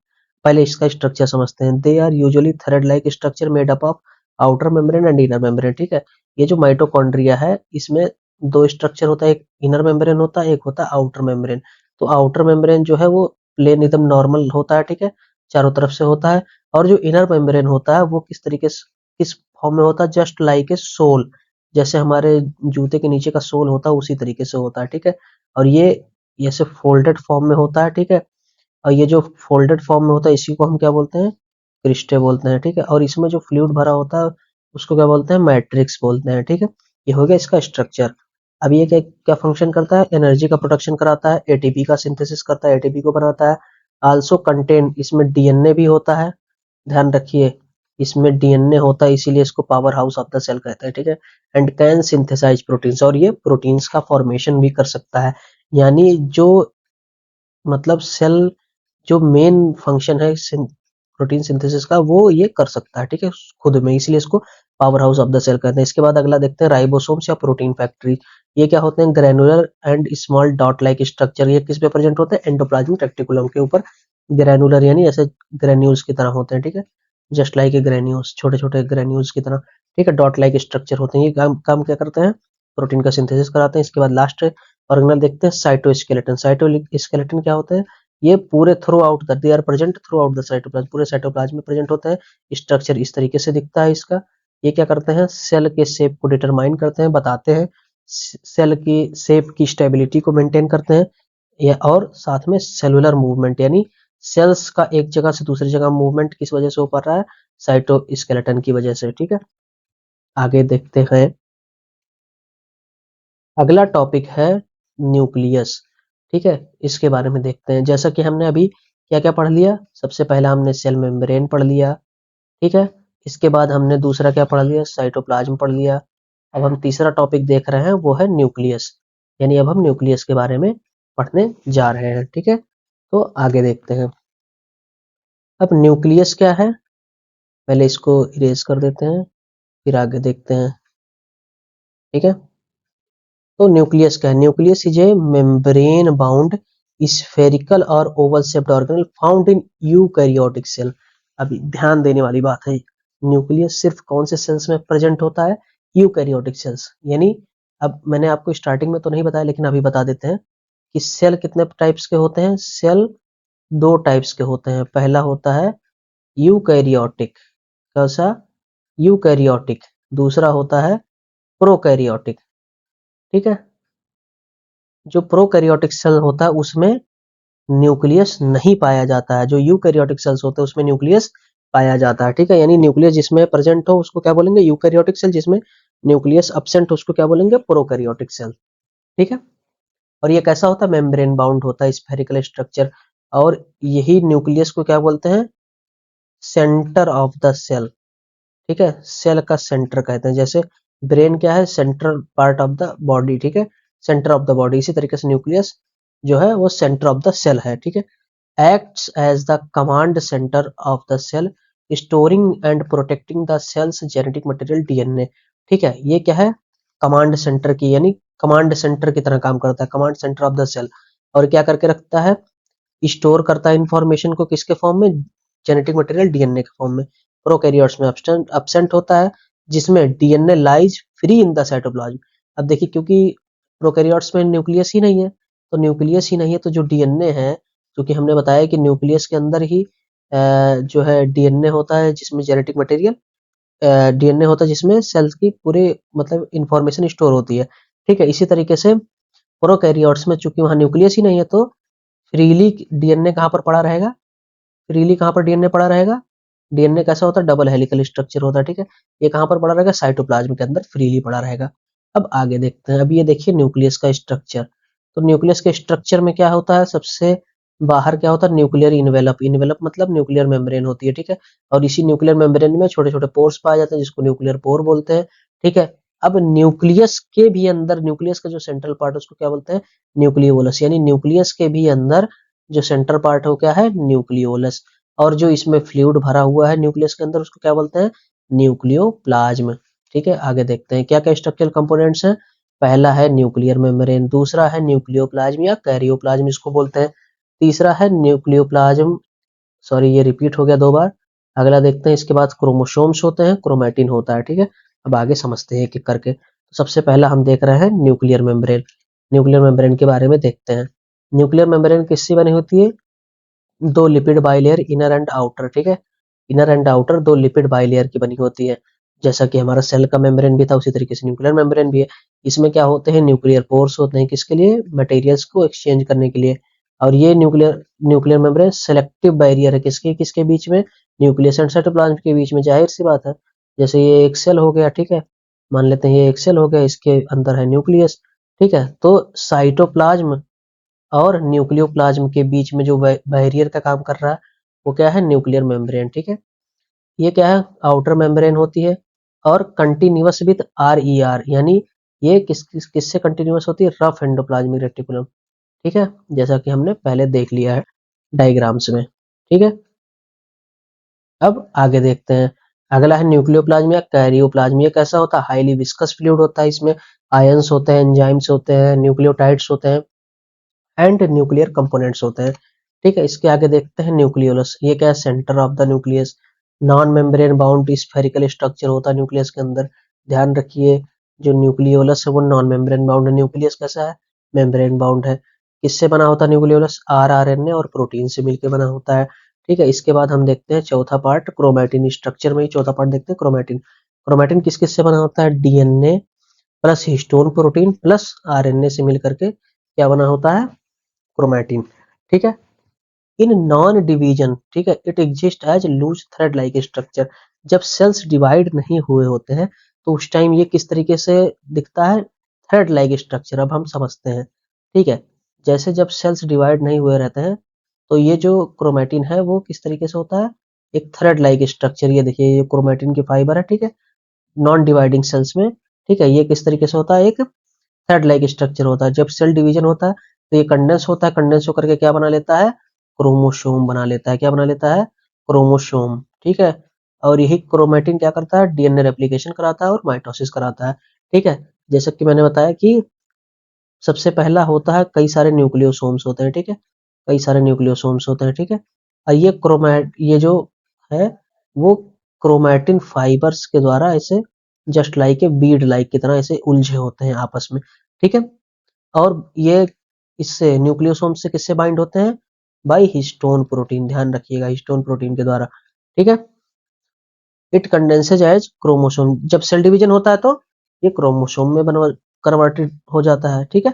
पहले इसका स्ट्रक्चर समझते हैं। They are usually thread like structure made up of outer membrane and inner membrane. ठीक है, ये जो माइटोकॉन्ड्रिया है इसमें दो स्ट्रक्चर होता है, एक इनर मेम्ब्रेन होता है, एक होता है आउटर मेम्ब्रेन। तो आउटर मेम्ब्रेन जो है वो प्लेन एकदम नॉर्मल होता है, ठीक है, चारों तरफ से होता है। और जो इनर मेम्ब्रेन होता है वो किस तरीके से, किस फॉर्म में होता है, जस्ट लाइक ए सोल, जैसे हमारे जूते के नीचे का सोल होता है उसी तरीके से होता है। ठीक है, और ये ऐसे फोल्डेड फॉर्म में होता है। ठीक है, और ये जो फोल्डेड फॉर्म में होता है इसी को हम क्या बोलते हैं, क्रिस्टे बोलते हैं। ठीक है, और इसमें जो फ्लूइड भरा होता है उसको क्या बोलते हैं, मैट्रिक्स बोलते हैं। ठीक है, ये हो गया इसका स्ट्रक्चर। अब ये क्या क्या फंक्शन करता है, एनर्जी का प्रोडक्शन कराता है, एटीपी का सिंथेसिस करता है, एटीपी को बनाता है। आल्सो कंटेन, इसमें डीएनए भी होता है, ध्यान रखिए। इसमें डीएनए होता है, इसीलिए इसको powerhouse of the cell कहते हैं, ठीक है। एंड कैन सिंथेसाइज प्रोटीन्स, और ये प्रोटीन्स का फॉर्मेशन भी कर सकता है। यानी जो मतलब सेल जो मेन फंक्शन है प्रोटीन सिंथेसिस का, वो ये कर सकता है, ठीक है, खुद में, इसलिए इसको powerhouse of the cell कहते हैं। इसके बाद अगला देखते हैं राइबोसोम्स या प्रोटीन फैक्ट्री। ये क्या होते हैं? Granular and small dot like structure. ये किस पे प्रेजेंट होते हैं? एंडोप्लाज्मिक रेटिकुलम के ऊपर ग्रैनुलर यानी ऐसे ग्रेन्यूल्स की तरह होते हैं, ठीक है, जस्ट लाइक ए ग्रेन्यूल्स, छोटे छोटे ग्रेन्यूल्स की तरह, ठीक है, डॉट लाइक स्ट्रक्चर होते हैं। ये काम क्या करते हैं? प्रोटीन का सिंथेसिस कराते हैं। इसके बाद लास्ट ऑर्गेनल देखते हैं साइटोस्केलेटन। साइटोस्केलेटन क्या होते हैं? ये पूरे throughout the, they are present throughout the cytoplasm, पूरे साइटोप्लाज्म में प्रेजेंट होता है। स्ट्रक्चर इस तरीके से दिखता है इसका। ये क्या करते हैं? सेल के शेप को डिटरमाइन करते हैं, बताते हैं, सेल की शेप की स्टेबिलिटी को मेंटेन करते हैं, या और साथ में सेलुलर मूवमेंट, यानी सेल्स का एक जगह से दूसरी जगह मूवमेंट किस वजह से हो पा रहा है? साइटोस्केलेटन की वजह से, ठीक है। आगे देखते हैं, अगला टॉपिक है न्यूक्लियस, ठीक है, इसके बारे में देखते हैं। जैसा कि हमने अभी क्या क्या पढ़ लिया, सबसे पहला हमने सेल मेम्ब्रेन पढ़ लिया, ठीक है। इसके बाद हमने दूसरा क्या पढ़ लिया? साइटोप्लाज्म पढ़ लिया। अब हम तीसरा टॉपिक देख रहे हैं, वो है न्यूक्लियस, यानी अब हम न्यूक्लियस के बारे में पढ़ने जा रहे हैं, ठीक है। तो आगे देखते हैं। अब न्यूक्लियस क्या है, पहले इसको इरेज कर देते हैं, फिर आगे देखते हैं, ठीक है। तो न्यूक्लियस क्या है? Nucleus is a membrane bound spherical और oval shaped organelle found in eukaryotic cell. अभी ध्यान देने वाली बात है, न्यूक्लियस सिर्फ कौन से सेल्स में प्रेजेंट होता है? Eukaryotic cells. यानी अब मैंने आपको स्टार्टिंग में तो नहीं बताया, लेकिन अभी बता देते हैं कि सेल कितने टाइप्स के होते हैं। सेल दो टाइप्स के होते हैं। पहला होता है यूकैरियोटिक, कैसा? यूकैरियोटिक। दूसरा होता है प्रोकैरियोटिक, ठीक है। जो प्रोकैरियोटिक सेल होता है उसमें न्यूक्लियस नहीं पाया जाता है, जो यूकैरियोटिक सेल्स होते हैं उसमें न्यूक्लियस पाया जाता है, ठीक है। यानी न्यूक्लियस जिसमें प्रेजेंट हो उसको क्या बोलेंगे? Eukaryotic cell. जिसमें न्यूक्लियस अब्सेंट हो उसको क्या बोलेंगे? प्रोकैरियोटिक सेल, ठीक है। और ये कैसा होता है? मेम्ब्रेन बाउंड होता है, स्फेरिकल स्ट्रक्चर। और यही न्यूक्लियस को क्या बोलते हैं? सेंटर ऑफ द सेल, ठीक है, सेल का सेंटर कहते हैं। जैसे ब्रेन क्या है? Central part of the body, ठीक है, सेंटर ऑफ द बॉडी। इसी तरीके से न्यूक्लियस जो है वो सेंटर ऑफ द सेल है, ठीक है। Acts as the command centre of the cell, storing and protecting the cell's genetic material DNA, ठीक है। ये क्या है? कमांड सेंटर की, यानी कमांड सेंटर की तरह काम करता है, command centre of the cell. और क्या करके रखता है? स्टोर करता है इंफॉर्मेशन को, किसके फॉर्म में? जेनेटिक मटेरियल डीएनए के फॉर्म में। प्रोकैरियोट्स में absent होता है, जिसमें DNA lies free in the cytoplasm. अब देखिए, क्योंकि प्रोकैरियोट्स में न्यूक्लियस ही नहीं है, तो न्यूक्लियस ही नहीं है तो जो डीएनए है, क्योंकि हमने बताया कि न्यूक्लियस के अंदर ही जो है डीएनए होता है, जिसमें जेनेटिक मटेरियल डीएनए होता है, जिसमें सेल्स की पूरे मतलब इंफॉर्मेशन स्टोर होती है, ठीक है। इसी तरीके से प्रोकैरियोट्स में चूंकि वहां न्यूक्लियस ही नहीं है, तो फ्रीली डीएनए कहाँ पर पड़ा रहेगा? फ्रीली कहाँ पर डीएनए पड़ा रहेगा? डीएनए कैसा होता है? डबल हेलिकल स्ट्रक्चर होता है, ठीक है। ये कहाँ पर पड़ा रहेगा? साइटोप्लाज्म के अंदर फ्रीली पड़ा रहेगा। अब आगे देखते हैं। अब ये देखिए न्यूक्लियस का स्ट्रक्चर। तो न्यूक्लियस के स्ट्रक्चर में क्या होता है? सबसे बाहर क्या होता है? Nuclear envelope. इन्वेलप मतलब न्यूक्लियर मेम्ब्रेन होती है, ठीक है। और इसी न्यूक्लियर मेम्ब्रेन में छोटे छोटे पोर्स पाए जाते हैं, जिसको न्यूक्लियर पोर बोलते हैं, ठीक है। अब न्यूक्लियस के भी अंदर, न्यूक्लियस का जो सेंट्रल पार्ट है उसको क्या बोलते हैं? न्यूक्लियोलस। यानी न्यूक्लियस के भी अंदर जो सेंटर पार्ट है वो क्या है? न्यूक्लियोलस। और जो इसमें फ्लूइड भरा हुआ है न्यूक्लियस के अंदर उसको क्या बोलते हैं? न्यूक्लियोप्लाज्म, ठीक है। आगे देखते हैं क्या क्या स्ट्रक्चरल कंपोनेंट्स हैं। पहला है न्यूक्लियर मेम्ब्रेन, दूसरा है न्यूक्लियोप्लाज्म या कैरियोप्लाज्म इसको बोलते हैं, तीसरा है न्यूक्लियोप्लाज्म, सॉरी ये रिपीट हो गया दो बार। अगला देखते हैं, इसके बाद क्रोमोसोम्स होते हैं, क्रोमैटिन होता है, ठीक है। अब आगे समझते हैं एक एक करके। तो सबसे पहला हम देख रहे हैं न्यूक्लियर मेम्ब्रेन। न्यूक्लियर मेम्ब्रेन के बारे में देखते हैं। न्यूक्लियर मेम्ब्रेन किससे बनी होती है? दो lipid bilayer, inner and outer, ठीक है। इनर एंड आउटर दो लिपिड बाइलेयर की बनी होती है। जैसा कि हमारा सेल का मेम्ब्रेन भी था, उसी तरीके से न्यूक्लियर मेम्ब्रेन भी है। इसमें क्या होते हैं? न्यूक्लियर पोर्स होते हैं, किसके लिए? मटेरियल्स को एक्सचेंज करने के लिए। और ये nuclear nuclear membrane selective barrier है, किसके किसके बीच में? न्यूक्लियस एंड साइटोप्लाज्म के बीच में। जाहिर सी बात है, जैसे ये एक सेल हो गया, ठीक है, मान लेते हैं ये एक सेल हो गया, इसके अंदर है न्यूक्लियस, ठीक है। तो साइटोप्लाज्म और न्यूक्लियोप्लाज्म के बीच में जो बैरियर का काम कर रहा है वो क्या है? न्यूक्लियर मेम्ब्रेन, ठीक है। ये क्या है, आउटर मेम्ब्रेन होती है, और कंटिन्यूअस विथ RER, यानी ये किससे कंटिन्यूअस होती है, रफ एंडोप्लाज्मिक रेटिकुलम। ठीक है, जैसा कि हमने पहले देख लिया है डायग्राम्स में। ठीक है, अब आगे देखते हैं। अगला है न्यूक्लियोप्लाज्म या कैरियोप्लाज्म। ये कैसा होता है, हाईली विस्कस फ्लूइड होता है, इसमें आयंस होते हैं, एंजाइम्स होते हैं, न्यूक्लियोटाइड्स होते हैं एंड न्यूक्लियर कंपोनेंट्स होते हैं। ठीक है, इसके आगे देखते हैं न्यूक्लियोलस। ये क्या है, centre of the nucleus, non membrane bound spherical structure होता है न्यूक्लियस के अंदर। ध्यान रखिए, जो न्यूक्लियोलस है वो नॉन मेम्ब्रेन बाउंड है, न्यूक्लियस कैसा है, मेम्ब्रेन बाउंड है। किससे बना होता है न्यूक्लियोलस, RNA और प्रोटीन से मिलकर बना होता है। ठीक है, इसके बाद हम देखते हैं चौथा पार्ट, क्रोमैटिन। स्ट्रक्चर में ही चौथा पार्ट देखते हैं, क्रोमैटिन। क्रोमैटिन किस किस से बना होता है, DNA plus histone protein plus RNA से मिलकर के क्या बना होता है, क्रोमैटिन। ठीक है, इन नॉन डिवीजन, ठीक है, it exist as loose thread like structure. जब सेल्स डिवाइड नहीं हुए होते हैं तो उस टाइम ये किस तरीके से दिखता है, थ्रेड लाइक स्ट्रक्चर। अब हम समझते हैं। ठीक है, जैसे जब सेल्स डिवाइड नहीं हुए रहते हैं तो ये जो क्रोमैटिन है वो किस तरीके से होता है, एक थ्रेड लाइक स्ट्रक्चर। ये देखिए, ये क्रोमैटिन की फाइबर है। ठीक है, नॉन डिवाइडिंग सेल्स में। ठीक है, ये किस तरीके से होता है, एक थ्रेड लाइक स्ट्रक्चर होता है। जब सेल डिवीजन होता है तो ये कंडेंस होता है, कंडेंस होकर के क्या बना लेता है, क्रोमोसोम बना लेता है। क्या बना लेता है, क्रोमोसोम। ठीक है, और यही क्रोमैटिन क्या करता है, DNA रेप्लिकेशन कराता है और माइटोसिस कराता है। ठीक है, जैसे कि मैंने बताया कि सबसे पहला होता है, कई सारे न्यूक्लियोसोम्स होते हैं। ठीक है, कई सारे न्यूक्लियोसोम्स होते हैं। ठीक है, और ये जो है वो क्रोमैटिन फाइबर्स के द्वारा ऐसे just like a Beed like की तरह ऐसे उलझे होते हैं आपस में। ठीक है, और ये इससे न्यूक्लियोसोम से किससे बाइंड होते हैं, बाई हिस्टोन प्रोटीन। ध्यान रखिएगा, हिस्टोन प्रोटीन के द्वारा। ठीक है, इट कंडेंसेज एज क्रोमोसोम। जब सेल डिवीजन होता है तो ये क्रोमोसोम में कन्वर्टेड हो जाता है। ठीक है,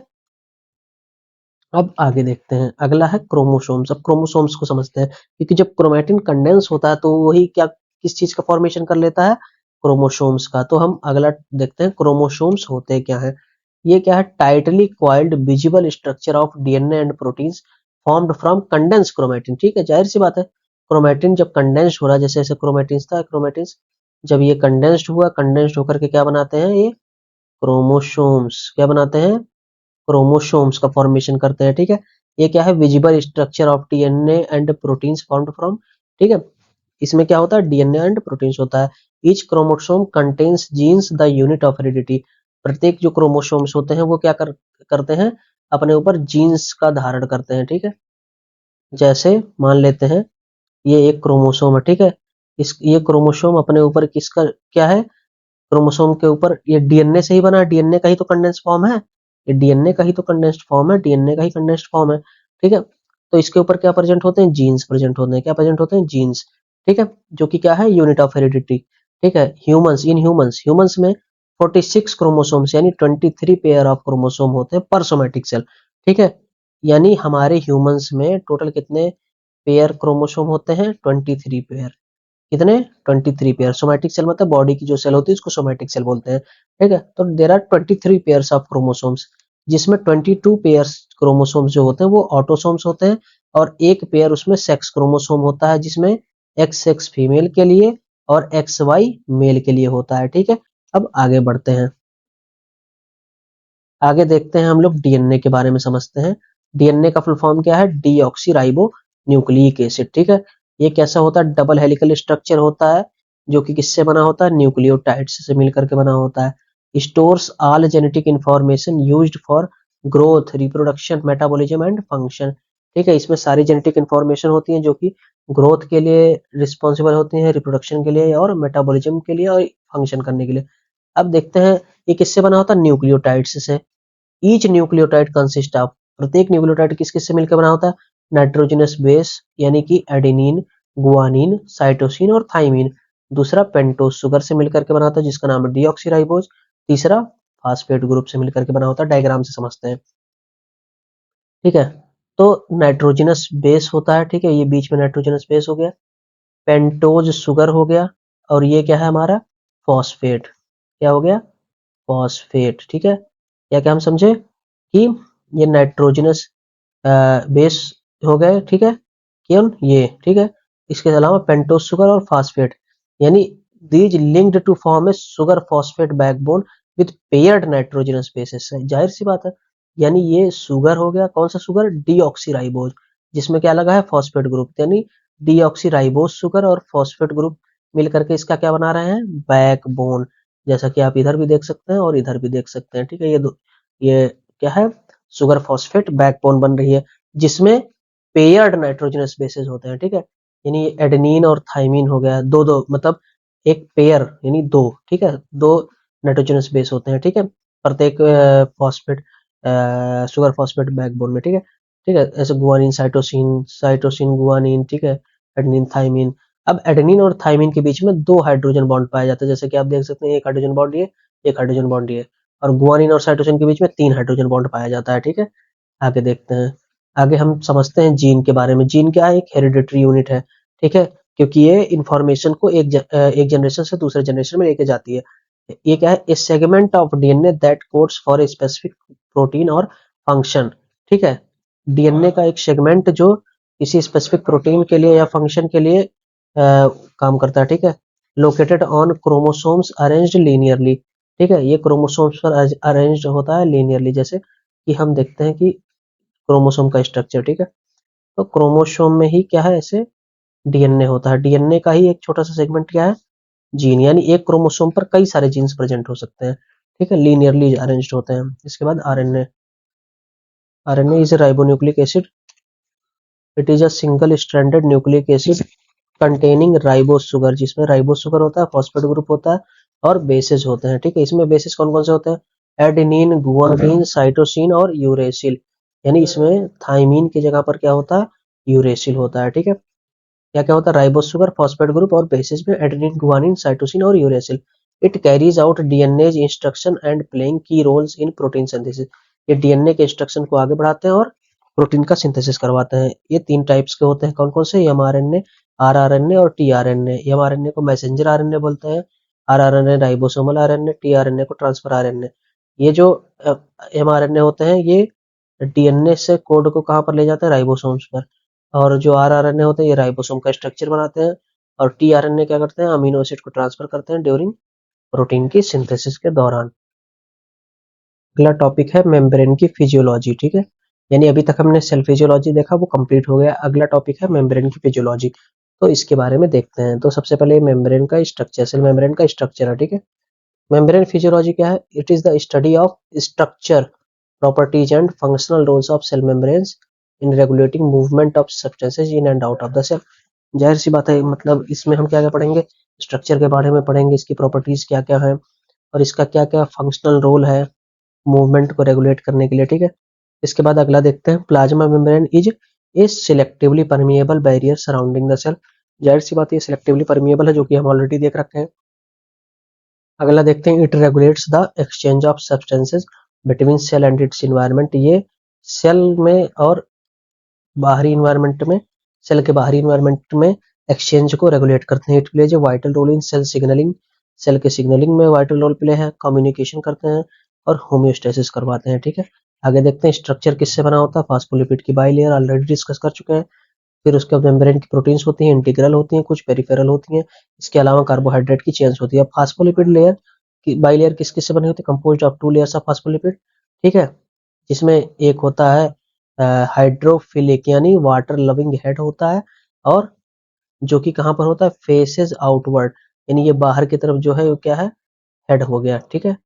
अब आगे देखते हैं। अगला है क्रोमोसोम्स। अब क्रोमोसोम्स को समझते हैं, क्योंकि जब क्रोमैटिन कंडेंस होता है तो वही क्या, किस चीज का फॉर्मेशन कर लेता है, क्रोमोसोम्स का। तो हम अगला देखते हैं, क्रोमोसोम्स होते क्या है। ये क्या है, tightly coiled visible structure of DNA and proteins formed from condense chromatin. ठीक है, जाहिर सी बात है, क्रोमैटिन जब कंडेंस्ड हो रहा है, जैसे जैसे क्रोमैटिन था, क्रोमैटिन जब ये कंडेंस्ड हुआ, कंडेंस्ड होकर के क्या बनाते हैं, ये क्रोमोसोम्स क्या बनाते हैं, क्रोमोसोम्स का फॉर्मेशन करते हैं। ठीक है, ये क्या है, visible structure of DNA and proteins formed from. ठीक है, इसमें क्या होता है, DNA एंड प्रोटीन्स होता है। Each chromosome contains genes the unit of heredity. प्रत्येक जो क्रोमोसोम्स होते हैं वो क्या करते हैं, अपने ऊपर जीन्स का धारण करते हैं। ठीक है, जैसे मान लेते हैं ये एक क्रोमोसोम है। ठीक है, इस ये क्रोमोसोम अपने ऊपर किसका क्या है, क्रोमोसोम के ऊपर ये DNA से ही बना है, DNA का ही तो कंडेंस्ड फॉर्म है, ये DNA का ही तो कंडेंस्ड फॉर्म है, DNA का ही कंडेंस्ड फॉर्म है। ठीक है, तो इसके ऊपर क्या प्रेजेंट होते हैं, जीन्स प्रेजेंट होते हैं। क्या प्रेजेंट होते हैं, जीन्स। ठीक है, जो कि क्या है, यूनिट ऑफ हेरिडिटी। ठीक है, ह्यूमंस में 46 क्रोमोसोम्स यानी 23 पेयर ऑफ क्रोमोसोम होते हैं पर सोमैटिक सेल। ठीक है, यानी हमारे ह्यूमंस में टोटल कितने पेयर क्रोमोसोम होते हैं, 23 पेयर। कितने, 23 पेयर। सोमैटिक सेल मतलब बॉडी की जो सेल होती है उसको सोमैटिक सेल बोलते हैं। ठीक है, तो there are 23 pairs of chromosomes, जिसमें 22 पेयर्स क्रोमोसोम्स जो होते हैं वो ऑटोसोम्स होते हैं, और एक पेयर उसमें सेक्स क्रोमोसोम होता है, जिसमें एक्स एक्स फीमेल के लिए और एक्स वाई मेल के लिए होता है। ठीक है, अब आगे बढ़ते हैं। आगे देखते हैं हम लोग, DNA के बारे में समझते हैं। DNA का फुल फॉर्म क्या है, डीऑक्सी राइबो न्यूक्लिक एसिड। ठीक है, ये कैसा होता है, डबल हेलिकल स्ट्रक्चर होता है, जो कि किससे बना होता है, न्यूक्लियोटाइड्स से मिलकर के बना होता है। Stores all genetic information used for growth, reproduction, metabolism and function. ठीक है, इसमें सारी जेनेटिक इंफॉर्मेशन होती है जो कि ग्रोथ के लिए रिस्पॉन्सिबल होती है, रिप्रोडक्शन के लिए और मेटाबॉलिज्म के लिए और फंक्शन करने के लिए। अब देखते हैं ये किससे बना होता है, न्यूक्लियोटाइड्स से। ईच न्यूक्लियोटाइड कंसिस्ट ऑफ, प्रत्येक न्यूक्लियोटाइड किस किस से मिलकर बना होता है, नाइट्रोजनस बेस यानी कि एडेनिन, गुआनिन, साइटोसिन और थाइमिन। दूसरा पेंटोज शुगर से मिलकर के बना होता है जिसका नाम है डीऑक्सीराइबोज। तीसरा फास्फेट ग्रुप से मिलकर के बना होता है, डायग्राम से समझते हैं। ठीक है, तो नाइट्रोजनस बेस होता है। ठीक है, ये बीच में नाइट्रोजनस बेस हो गया, पेंटोज शुगर हो गया, और ये क्या है हमारा, फॉस्फेट। क्या हो गया, फॉस्फेट। ठीक है, या क्या हम समझे कि ये नाइट्रोजनस बेस हो गए। ठीक है, क्यों ये, ठीक है, इसके अलावा पेंटोस शुगर और फास्फेट, यानी these linked to form a sugar phosphate backbone with paired nitrogenous bases है। जाहिर सी बात है, यानी ये शुगर हो गया, कौन सा शुगर, डीऑक्सीराइबोज, जिसमें क्या लगा है, फॉस्फेट ग्रुप, यानी डीऑक्सीराइबोज शुगर और फॉस्फेट ग्रुप मिलकर के इसका क्या बना रहे हैं, बैकबोन। जैसा कि आप इधर भी देख सकते हैं और इधर भी देख सकते हैं, ठीक है। ये क्या है, शुगर फॉस्फेट बैकबोन बन रही है, जिसमें पेयर्ड नाइट्रोजनस बेसिस होते हैं, ठीक है। यानी एडेनिन और थाइमिन हो गया, दो दो, मतलब एक पेयर यानी दो, ठीक है, दो नाइट्रोजनस बेस होते हैं, ठीक है, प्रत्येक फॉस्फेट शुगर फॉस्फेट बैकबोन में, ठीक है। ठीक है, ऐसे गुआनिन, साइटोसिन, साइटोसिन गुआनिन, ठीक है, एडेनिन थाइमिन। अब एडेनिन और थाइमिन के बीच में दो हाइड्रोजन बॉन्ड पाए जाते हैं, जैसे कि आप देख सकते हैं, एक हाइड्रोजन बॉन्ड ये, एक हाइड्रोजन बॉन्ड ये, और गुआनिन और साइटोसिन के बीच में तीन हाइड्रोजन बॉन्ड पाया जाता है, ठीक है। आगे देखते हैं, आगे हम समझते हैं जीन के बारे में। जीन क्या है, एक हेरिडिटरी यूनिट है, ठीक है, क्योंकि ये इंफॉर्मेशन को एक जनरेशन से दूसरे जनरेशन में लेके जाती है। ये क्या है, a segment of DNA that codes for a specific protein और फंक्शन, ठीक है। डीएनए का एक सेगमेंट जो किसी स्पेसिफिक प्रोटीन के लिए या फंक्शन के लिए काम करता है, ठीक है। Located on chromosomes arranged linearly, ठीक है, ये क्रोमोसोम्स पर अरेंज्ड होता है लीनियरली, जैसे कि हम देखते हैं कि क्रोमोसोम का स्ट्रक्चर, ठीक है। तो क्रोमोसोम में ही क्या है, ऐसे डीएनए होता है, डीएनए का ही एक छोटा सा सेगमेंट क्या है, जीन, यानी एक क्रोमोसोम पर कई सारे जीन्स प्रेजेंट हो सकते हैं, ठीक है, लीनियरली अरेंज्ड होते हैं। इसके बाद RNA, RNA is a ribonucleic acid, it is a single stranded nucleic acid containing ribose sugar, जिसमें राइबोस शुगर होता है, फॉस्फेट ग्रुप होता है और बेसेस होते हैं, ठीक है। इसमें बेसिस कौन कौन से होते हैं, एडेनिन, गुआनिन, साइटोसिन और यूरेसिल, यानी इसमें थाइमीन की जगह पर क्या होता है, यूरेसिल होता है, ठीक है। क्या क्या होता है, राइबोस शुगर, फॉस्फेट ग्रुप और बेसिस में एडेनिन, गुआनिन, साइटोसिन और uracil. It carries out DNA instruction and playing की रोल्स इन प्रोटीन सिंथेसिस। ये डीएनए के इंस्ट्रक्शन को आगे बढ़ाते हैं और प्रोटीन का सिंथेसिस करवाते हैं। ये तीन टाइप्स के होते हैं, कौन कौन से, एमआरएनए, आरआरएनए और टीआरएनए। एमआरएनए को मैसेंजर आरएनए बोलते हैं, आरआरएनए राइबोसोमल आरएनए, टीआरएनए को ट्रांसफर आरएनए। ये जो एमआरएनए होते हैं, ये डीएनए से कोड को कहाँ पर ले जाते हैं, राइबोसोम्स पर, और जो आरआरएनए होते हैं ये राइबोसोम का स्ट्रक्चर बनाते हैं, और टीआरएनए क्या करते हैं, अमीनो एसिड को ट्रांसफर करते हैं ड्यूरिंग प्रोटीन की सिंथेसिस के दौरान। अगला टॉपिक है मेम्ब्रेन की फिजियोलॉजी, ठीक है, यानी अभी तक हमने सेल फिजियोलॉजी देखा, वो कंप्लीट हो गया। अगला टॉपिक है मेम्ब्रेन की फिजियोलॉजी, तो इसके बारे में देखते हैं। तो सबसे पहले मेम्ब्रेन का स्ट्रक्चर, सेल मेम्ब्रेन का स्ट्रक्चर है, ठीक है। मेम्ब्रेन फिजियोलॉजी क्या है, it is the study of structure, properties and functional roles of cell membranes in regulating movement of substances in and out of the cell. जाहिर सी बात है, मतलब इसमें हम क्या क्या पढ़ेंगे, स्ट्रक्चर के बारे में पढ़ेंगे, इसकी प्रॉपर्टीज क्या क्या है और इसका क्या क्या फंक्शनल रोल है मूवमेंट को रेगुलेट करने के लिए, ठीक है। इसके बाद अगला देखते हैं, plasma membrane is a selectively permeable barrier surrounding the cell. जाहिर सी बात है, सिलेक्टिवली परमिएबल है, जो कि हम ऑलरेडी देख रखे हैं। अगला देखते हैं, it regulates the exchange of substances between cell and its environment. ये सेल में और बाहरी इन्वायरमेंट में, सेल के बाहरी इन्वायरमेंट में एक्सचेंज को रेगुलेट करते हैं। It plays a vital role in cell signalling, cell के सिग्नलिंग में वाइटल रोल प्ले है, कम्युनिकेशन करते हैं और होम्योस्टेसिस करवाते हैं, ठीक है। आगे देखते हैं, स्ट्रक्चर किससे बना होता है, फास्फोलिपिड की बाइलेयर ऑलरेडी डिस्कस कर चुके हैं। फिर उसके बाद मेम्ब्रेन की प्रोटीन्स होती हैं, इंटीग्रल होती हैं, कुछ पेरिफेरल होती हैं। इसके अलावा कार्बोहाइड्रेट की चेन्स होती है। अब फास्फोलिपिड लेयर की बाइलेयर किस किस से बनी होती है, composed of two layers of phospholipid, ठीक है, जिसमें एक होता है हाइड्रोफिलिक यानी वाटर लविंग हेड होता है, और जो कि कहाँ पर होता है, फेसेस आउटवर्ड, यानी ये बाहर की तरफ जो है वो क्या है, हेड हो गया, ठीक है।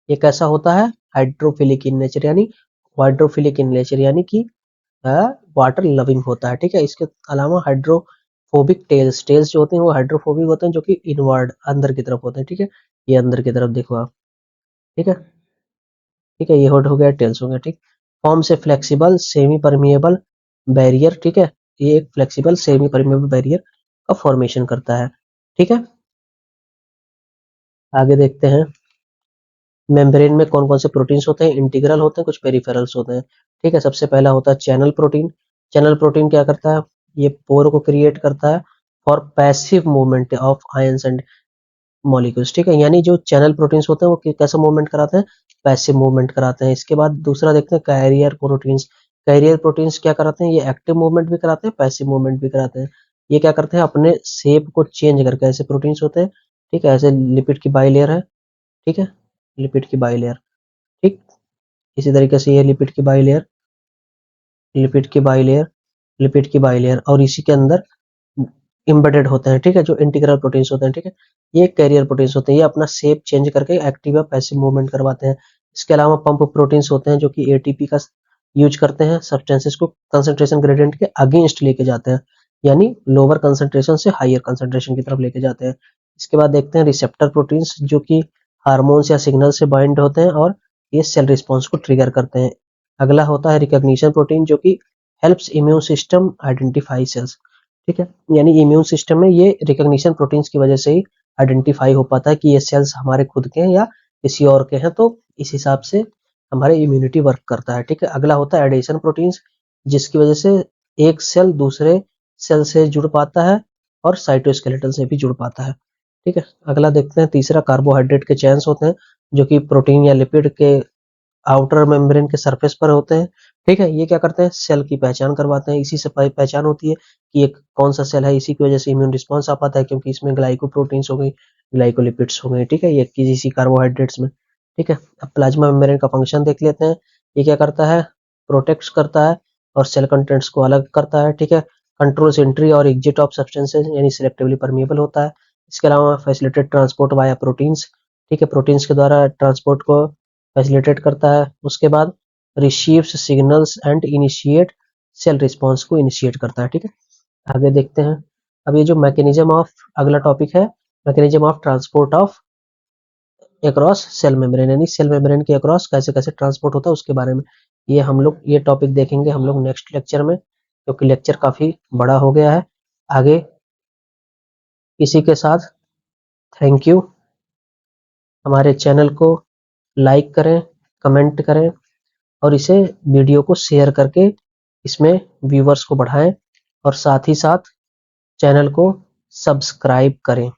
ये कैसा होता है, हाइड्रोफिलिक इन नेचर, यानी हाइड्रोफिलिक इन नेचर, यानी कि वाटर लविंग होता है, ठीक है। इसके अलावा हाइड्रोफोबिक टेल्स, टेल्स जो होते हैं वो हाइड्रोफोबिक होते हैं, जो कि इनवर्ड अंदर की तरफ होते हैं, ठीक है। ये अंदर की तरफ देखो आप, ठीक है, ठीक है, ये हेड हो गया, टेल्स हो गया, ठीक। फॉर्म से फ्लेक्सिबल सेमी परमिएबल बैरियर, ठीक है, ये एक फ्लेक्सिबल सेमी परमिएबल बैरियर का फॉर्मेशन करता है, ठीक है। आगे देखते हैं, मेम्ब्रेन में कौन कौन से प्रोटीन्स होते हैं, इंटीग्रल होते हैं, कुछ पेरिफेरल्स होते हैं, ठीक है। सबसे पहला होता है चैनल प्रोटीन। चैनल प्रोटीन क्या करता है, ये पोर को क्रिएट करता है for passive movement of ions and molecules, ठीक है, यानी जो चैनल प्रोटीन्स होते हैं वो कैसा मूवमेंट कराते हैं, पैसिव मूवमेंट कराते हैं। इसके बाद दूसरा देखते हैं कैरियर प्रोटीन्स। कैरियर प्रोटीन्स क्या कराते हैं, ये एक्टिव मूवमेंट भी कराते हैं, पैसिव मूवमेंट भी कराते हैं। ये क्या करते हैं अपने शेप को चेंज करके, ऐसे प्रोटीन्स होते हैं, ठीक है, ऐसे लिपिड की बाइलेयर है, ठीक है, लिपिड की बाइलेयर, ठीक, इसी तरीके से ये लिपिड की बाइलेयर, लिपिड की बाइलेयर, लिपिड की बाइलेयर, और इसी के अंदर एम्बेडेड होते हैं, ठीक है, जो इंटीग्रल प्रोटीन्स होते हैं, ठीक है, ये कैरियर प्रोटीन्स होते हैं, ये अपना शेप चेंज करके एक्टिव या पैसिव मूवमेंट करवाते हैं। इसके अलावा पंप प्रोटीन्स होते हैं जो कि एटीपी का यूज करते हैं, सब्सटेंसेस को कंसंट्रेशन ग्रेडियंट के अगेंस्ट लेके जाते हैं, यानी लोअर कंसंट्रेशन से हायर कंसंट्रेशन की तरफ लेके जाते हैं। इसके बाद देखते हैं रिसेप्टर प्रोटीन्स, जो कि हार्मोन्स या सिग्नल से बाइंड होते हैं और ये सेल रिस्पॉन्स को ट्रिगर करते हैं। अगला होता है रिकॉग्निशन प्रोटीन, जो कि helps immune system identify cells, ठीक है, यानी इम्यून सिस्टम में ये रिकॉग्निशन प्रोटीन्स की वजह से ही आइडेंटिफाई हो पाता है कि ये सेल्स हमारे खुद के हैं या किसी और के हैं, तो इस हिसाब से हमारे इम्यूनिटी वर्क करता है, ठीक है। अगला होता है एडेशन प्रोटीन्स, जिसकी वजह से एक सेल दूसरे सेल से जुड़ पाता है और साइटोस्केलेटन से भी जुड़ पाता है, ठीक है। अगला देखते हैं तीसरा, कार्बोहाइड्रेट के चेन्स होते हैं जो कि प्रोटीन या लिपिड के आउटर मेम्ब्रेन के सरफेस पर होते हैं, ठीक है। ये क्या करते हैं, सेल की पहचान करवाते हैं, इसी से पहचान होती है कि एक कौन सा सेल है, इसी की वजह से इम्यून रिस्पॉन्स आ पाता है, क्योंकि इसमें ग्लाइकोप्रोटीन्स हो गई, ग्लाइकोलिपिड्स हो गए, ठीक है, ये किसी कार्बोहाइड्रेट्स में, ठीक है। अब प्लाज्मा मेम्ब्रेन का फंक्शन देख लेते हैं। ये क्या करता है, प्रोटेक्ट करता है और सेल कंटेंट्स को अलग करता है, ठीक है। कंट्रोल्स एंट्री और एग्जिट ऑफ सब्सटेंसेस, यानी सिलेक्टिवली परमिएबल होता है। इसके अलावा फैसिलिटेट ट्रांसपोर्ट वाया प्रोटीन्स, ठीक है, प्रोटीन्स के द्वारा ट्रांसपोर्ट को फैसिलिटेट करता है। उसके बाद receives signals and initiate cell response को इनिशिएट करता है, ठीक है। आगे देखते हैं। अब ये जो मैकेनिज्म ऑफ, अगला टॉपिक है mechanism of transport of across cell membrane, यानी सेल मेम्ब्रेन के अक्रॉस कैसे कैसे ट्रांसपोर्ट होता है उसके बारे में ये हम लोग ये टॉपिक देखेंगे हम लोग नेक्स्ट लेक्चर में, क्योंकि लेक्चर काफी बड़ा हो गया है। आगे इसी के साथ थैंक यू। हमारे चैनल को लाइक करें, कमेंट करें और इसे वीडियो को शेयर करके इसमें व्यूवर्स को बढ़ाएं और साथ ही साथ चैनल को सब्सक्राइब करें।